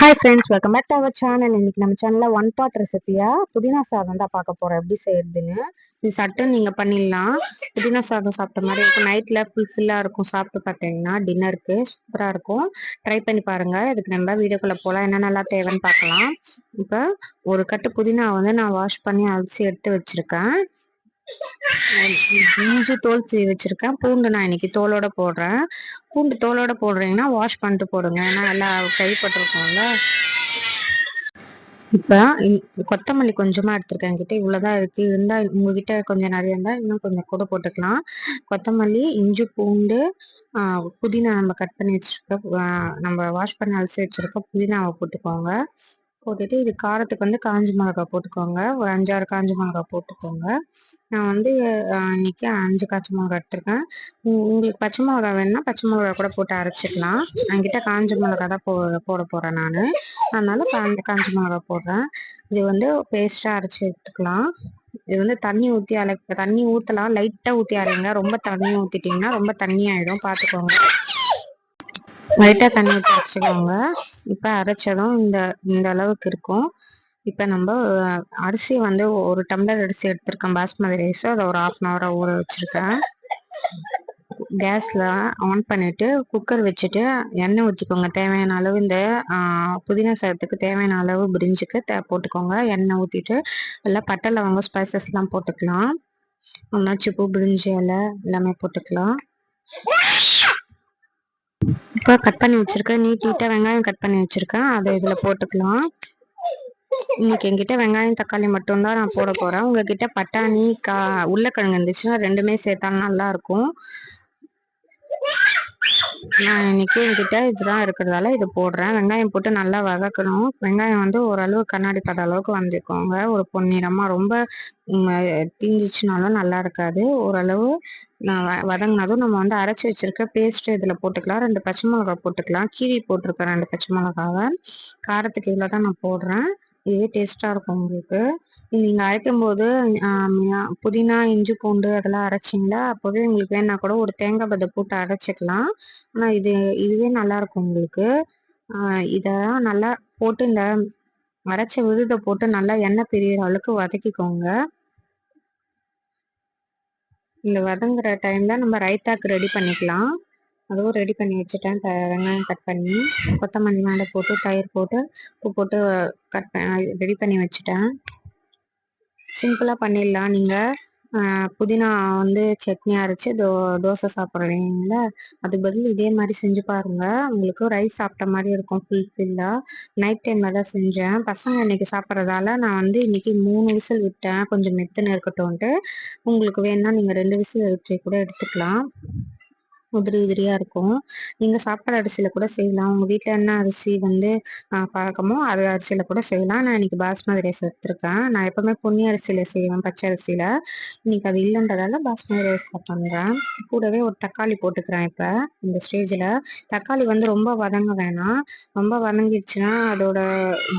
Hi friends, welcome back to our channel. இன்னைக்கு நம்ம சேனலில் ஒன் பாட் ரெசிபியா புதினா சாதம் தான் பார்க்க போகிறோம். எப்படி செய்யறதுன்னு இது சட்டுன்னு நீங்கள் பண்ணிடலாம். புதினா சாதம் சாப்பிட்ட மாதிரி இருக்கும். நைட்டில் ஃபுல்ஃபில்லாக இருக்கும். சாப்பிட்டு பார்த்தீங்கன்னா டின்னருக்கு சூப்பராக இருக்கும். ட்ரை பண்ணி பாருங்கள். இதுக்கு நம்ம வீடியோக்குள்ளே போகலாம். என்ன நல்லா தேவைன்னு பார்க்கலாம். இப்போ ஒரு கட்டு புதினா வந்து நான் வாஷ் பண்ணி அரிசி எடுத்து வச்சுருக்கேன். இஞ்சி தோல் சீவி வச்சிருக்கேன். பூண்டு நான் இன்னைக்கு தோலோட போடுறேன். பூண்டு தோலோட போடுறீங்கன்னா வாஷ் பண்ணிட்டு போடுங்க, ஏன்னா நல்லா கைப்பட்டிருக்கோம்ல. இப்ப கொத்தமல்லி கொஞ்சமா எடுத்திருக்கேன். என்கிட்ட இவ்வளவுதான் இருக்கு. இருந்தா உங்ககிட்ட கொஞ்சம் நிறைய இருந்தா இன்னும் கொஞ்சம் கூட போட்டுக்கலாம். கொத்தமல்லி, இஞ்சி, பூண்டு, புதினா நம்ம கட் பண்ணி வச்சிருக்க, நம்ம வாஷ் பண்ணி அலசி வச்சிருக்க புதினாவை போட்டுக்கோங்க. போட்டுட்டு இது காரத்துக்கு வந்து காஞ்ச மிளகா போட்டுக்கோங்க. ஒரு 5-6 காஞ்ச மிளகா போட்டுக்கோங்க. நான் வந்து இன்னைக்கு 5 காஞ்ச மிளகா எடுத்திருக்கேன். உங்களுக்கு பச்சை மிளகா வேணும்னா பச்சை மிளகா கூட போட்டு அரைச்சிக்கலாம். என்கிட்ட காஞ்ச மிளகா தான் போட போறேன் நான். அதனால காஞ்ச மிளகா போடுறேன். இது வந்து பேஸ்டா அரைச்சி எடுத்துக்கலாம். இது வந்து தண்ணி ஊற்றலாம். லைட்டாக ஊற்றி அரைங்க. ரொம்ப தண்ணி ஊற்றிட்டிங்கன்னா ரொம்ப தண்ணி ஆகிடும், பார்த்துக்கோங்க. லைட்டாக தண்ணி ஊற்றி அரைச்சிக்கோங்க. இப்போ அரைச்சதும் இந்த அளவுக்கு இருக்கும். இப்போ நம்ம அரிசி வந்து ஒரு டம்ளர் அரிசி எடுத்திருக்கேன், பாஸ்மதி ரைஸ். அதை ஒரு 1/2 hour ஊற வச்சுருக்கேன். கேஸில் ஆன் பண்ணிவிட்டு குக்கர் வச்சுட்டு எண்ணெய் ஊற்றிக்கோங்க. தேவையான அளவு இந்த புதினா சாதத்துக்கு தேவையான அளவு பிரிஞ்சுக்கு போட்டுக்கோங்க. எண்ணெய் ஊற்றிட்டு எல்லாம் பட்டை லவங்கம் ஸ்பைசஸ்லாம் போட்டுக்கலாம். அன்னாச்சிப்பூ, பிரிஞ்சி இலை எல்லாமே போட்டுக்கலாம். இப்போ கட் பண்ணி வச்சுருக்கேன். நீட்டாக வெங்காயம் கட் பண்ணி வச்சுருக்கேன். அதை இதில் போட்டுக்கலாம். இன்னைக்கு என்கிட்ட வெங்காயம் தக்காளி மட்டும்தான் நான் போட போகிறேன். உங்ககிட்ட பட்டாணி உருளைக்கிழங்கு இருந்துச்சுன்னா ரெண்டுமே சேர்த்தாலும் நல்லாயிருக்கும். நான் இன்னைக்கு என்கிட்ட இதுதான் இருக்கிறதால இது போடுறேன். வெங்காயம் போட்டு நல்லா வதக்கணும். வெங்காயம் வந்து ஓரளவு கண்ணாடி பத அளவுக்கு வந்துக்கோங்க. ஒரு பொன்னிறமா ரொம்ப தீஞ்சிச்சுனாலும் நல்லா இருக்காது. ஓரளவு நான் வதங்கினதும் நம்ம வந்து அரைச்சி வச்சிருக்க பேஸ்ட் இதில் போட்டுக்கலாம். 2 பச்சை மிளகா போட்டுக்கலாம். கீரி போட்டிருக்கேன் 2 பச்சை மிளகாவை. காரத்துக்கு இவ்வளோ தான் நான் போடுறேன். இதுவே டேஸ்ட்டாக இருக்கும் உங்களுக்கு. நீங்கள் அரைக்கும் போது புதினா, இஞ்சி, பூண்டு அதெல்லாம் அரைச்சிங்களா, அப்போவே உங்களுக்கு வேணா கூட ஒரு தேங்காய் பதை போட்டு அரைச்சிக்கலாம். ஆனால் இதுவே நல்லாயிருக்கும் உங்களுக்கு. இதெல்லாம் நல்லா போட்டு இந்த அரைச்ச விழுதை போட்டு நல்லா எண்ணெய் பிரியிற அளவுக்கு வதக்கிக்கோங்க. இந்த வதங்குற டைம்ல நம்ம ரைத்தாக்கு ரெடி பண்ணிக்கலாம். அதுவும் ரெடி பண்ணி வச்சுட்டேன். வெங்காயம் கட் பண்ணி கொத்தமல்லி மேலே போட்டு தயிர் போட்டு உப்பு போட்டு ரெடி பண்ணி வச்சுட்டேன். சிம்பிளாக பண்ணிடலாம். நீங்கள் புதினா வந்து சட்னி அரைச்சி தோசை சாப்பிட்றீங்கள, அதுக்கு பதில் இதே மாதிரி செஞ்சு பாருங்கள். உங்களுக்கு ரைஸ் சாப்பிட்ட மாதிரி இருக்கும் ஃபுல்ஃபில்லாக. நைட் டைமில் தான் செஞ்சேன். பசங்க இன்னைக்கு சாப்பிட்றதால நான் வந்து இன்னைக்கு 3 விசில் விட்டேன், கொஞ்சம் மெத்துன்னு இருக்கட்டும்ன்ட்டு. உங்களுக்கு வேணும்னா நீங்கள் 2 விசில் வச்சு கூட எடுத்துக்கலாம். உதிரி உதிரியாக இருக்கும். நீங்கள் சாப்பாடு அரிசியில் கூட செய்யலாம். உங்கள் வீட்டில் என்ன அரிசி வந்து பழக்கமோ அது அரிசியில் கூட செய்யலாம். நான் இன்னைக்கு பாஸ்மதி ரைஸ் எடுத்திருக்கேன். நான் எப்போவுமே பொன்னி அரிசியில் செய்வேன், பச்சை அரிசியில். இன்னைக்கு அது இல்லைன்றதால பாஸ்மதி ரைஸில் பண்ணுறேன். கூடவே ஒரு தக்காளி போட்டுக்கிறேன். இப்போ இந்த ஸ்டேஜில் தக்காளி வந்து ரொம்ப வதங்க வேணாம். ரொம்ப வதங்கிடுச்சுன்னா அதோட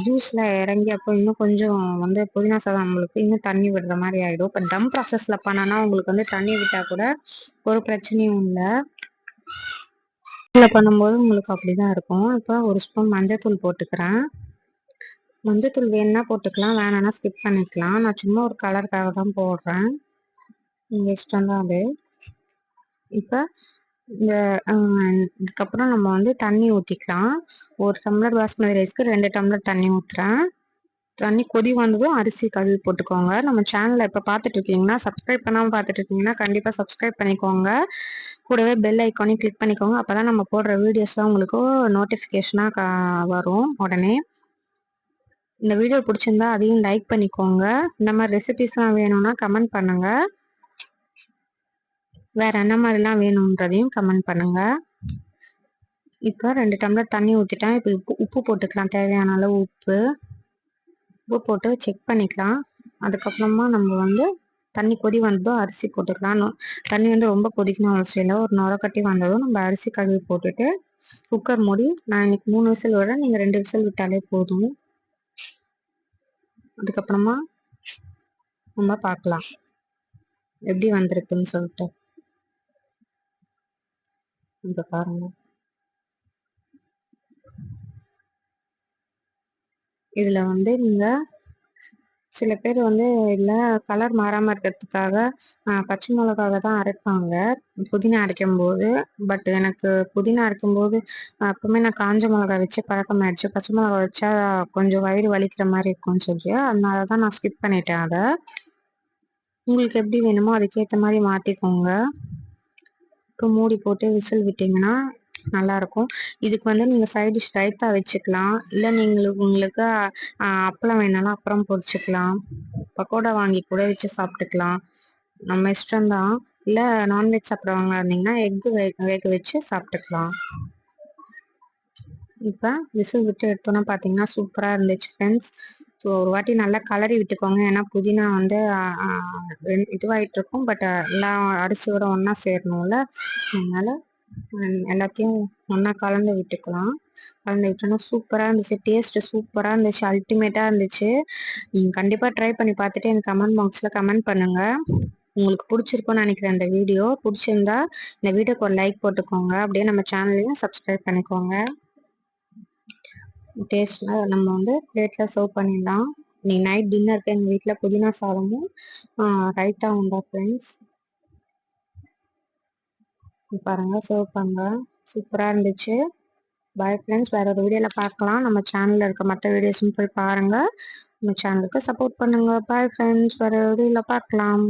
ஜூஸில் இறங்கி அப்போ இன்னும் கொஞ்சம் வந்து புதினா சாதம் நம்மளுக்கு இன்னும் தண்ணி விடுற மாதிரி ஆகிடும். இப்போ தம் ப்ராசஸில் பண்ணனா உங்களுக்கு வந்து தண்ணி விட்டால் கூட ஒரு பிரச்சனையும் இல்லை. பண்ணும்போது உங்களுக்கு அப்படிதான் இருக்கும். இப்போ ஒரு ஸ்பூன் மஞ்சத்தூள் போட்டுக்கிறேன். மஞ்சத்தூள் வேணும்னா போட்டுக்கலாம், வேணாம்னா ஸ்கிப் பண்ணிக்கலாம். நான் சும்மா ஒரு கலருக்காக தான் போடுறேன். நீங்கள் இஷ்டம் தான் அது. இப்போ இதுக்கப்புறம் நம்ம வந்து தண்ணி ஊற்றிக்கலாம். ஒரு டம்ளர் பாஸ்மதி ரைஸ்க்கு 2 டம்ளர் தண்ணி ஊற்றுறேன். தண்ணி கொதி வந்ததும் அரிசி கழுவி போட்டுக்கோங்க. நம்ம சேனலை இப்போ பார்த்துட்டு இருக்கீங்கன்னா, சப்ஸ்கிரைப் பண்ணாமல் பார்த்துட்டு இருக்கீங்கன்னா கண்டிப்பாக சப்ஸ்கிரைப் பண்ணிக்கோங்க. கூடவே பெல் ஐக்கானையும் கிளிக் பண்ணிக்கோங்க. அப்போ தான் நம்ம போடுற வீடியோஸ்லாம் உங்களுக்கு நோட்டிஃபிகேஷனாக வரும் உடனே. இந்த வீடியோ பிடிச்சிருந்தா அதையும் லைக் பண்ணிக்கோங்க. இந்த மாதிரி ரெசிபிஸ்லாம் வேணும்னா கமெண்ட் பண்ணுங்க. வேற என்ன மாதிரிலாம் வேணுன்றதையும் கமெண்ட் பண்ணுங்க. இப்போ 2 டம்ளர் தண்ணி ஊற்றிட்டேன். இப்போ உப்பு போட்டுக்கலாம். தேவையான அளவு உப்பு போட்டு செக் பண்ணிக்கலாம். அதுக்கப்புறமா நம்ம வந்து தண்ணி கொதி வந்ததும் அரிசி போட்டுக்கலாம். தண்ணி வந்து ரொம்ப கொதிக்கணும் அவசியம் இல்லை. ஒரு நுர கட்டி வந்ததும் நம்ம அரிசி கழுவி போட்டுட்டு குக்கர் மூடி, நான் இன்னைக்கு 3 விசில் விடுறேன், நீங்கள் 2 விசில் விட்டாலே போதும். அதுக்கப்புறமா நம்ம பார்க்கலாம் எப்படி வந்திருக்குன்னு சொல்லிட்டு. இங்க பாருங்க. இதுல வந்து நீங்க சில பேர் வந்து இல்ல கலர் மாறாம இருக்கிறதுக்காக பச்சை மிளகாவை தான் அரைப்பாங்க புதினா அரைக்கும் போது. பட் எனக்கு புதினா அரைக்கும் போது எப்பவுமே நான் காஞ்ச மிளகா வச்சு பழக்கமாயிடுச்சு. பச்சை மிளகா வச்சா கொஞ்சம் வயிறு வலிக்கிற மாதிரி இருக்கும்னு சொல்லி அதனாலதான் நான் ஸ்கிப் பண்ணிட்டேன் அதை. உங்களுக்கு எப்படி வேணுமோ அதுக்கேற்ற மாதிரி மாத்திக்கோங்க. இப்போ மூடி போட்டு விசில் விட்டீங்கன்னா நல்லா இருக்கும். இதுக்கு வந்து நீங்க சைட் டிஷ் ரைத்தா வச்சுக்கலாம். இல்ல உங்களுக்கு அப்பளம் வேணாலும் அப்புறம் பொரிச்சுக்கலாம். பக்கோடா வாங்கி கூட வச்சு சாப்பிட்டுக்கலாம். நம்ம இஷ்டம்தான். இல்ல நான்வெஜ் சாப்பிட்றவங்க இருந்தீங்கன்னா எக்கு வேக வச்சு சாப்பிட்டுக்கலாம். இப்ப விசில் விட்டு எடுத்தோன்னா பாத்தீங்கன்னா சூப்பரா இருந்துச்சு ஃப்ரெண்ட்ஸ். ஸோ ஒரு வாட்டி நல்லா கலரி விட்டுக்கோங்க. ஏன்னா புதினா வந்து இதுவாயிட்டு இருக்கும். பட் எல்லாம் அரிசியோட ஒண்ணா சேரணும்ல, அதனால எல்லாத்தையும் ஒண்ணா கலந்து விட்டுக்கலாம். கலந்து விட்டோம்னா சூப்பரா இருந்துச்சு. டேஸ்ட் சூப்பரா இருந்துச்சு. அல்டிமேட்டா இருந்துச்சு. நீங்க கண்டிப்பா ட்ரை பண்ணி பார்த்துட்டு எனக்கு கமெண்ட் பாக்ஸ்ல கமெண்ட் பண்ணுங்க. உங்களுக்கு பிடிச்சிருக்கும்னு நினைக்கிறேன். இந்த வீடியோ பிடிச்சிருந்தா இந்த வீடியோக்கு ஒரு லைக் போட்டுக்கோங்க. அப்படியே நம்ம சேனலையும் சப்ஸ்கிரைப் பண்ணிக்கோங்க. டேஸ்ட்ல நம்ம வந்து பிளேட்ல சர்வ் பண்ணிடலாம். இன்னைக்கு நைட் டின்னருக்கு எங்கள் வீட்டில் புதினா சாதமும் ரைத்தா உண்டா ஃப்ரெண்ட்ஸ். பாருங்க சர்வ் பண்ணுங்க. சூப்பரா இருந்துச்சு. Bye friends. வேற ஒரு வீடியோல பார்க்கலாம். நம்ம சேனல்ல இருக்க மற்ற வீடியோஸும் போய் பாருங்க. நம்ம சேனலுக்கு சப்போர்ட் பண்ணுங்க. Bye friends. வேற ஒரு வீடியோல பார்க்கலாம்.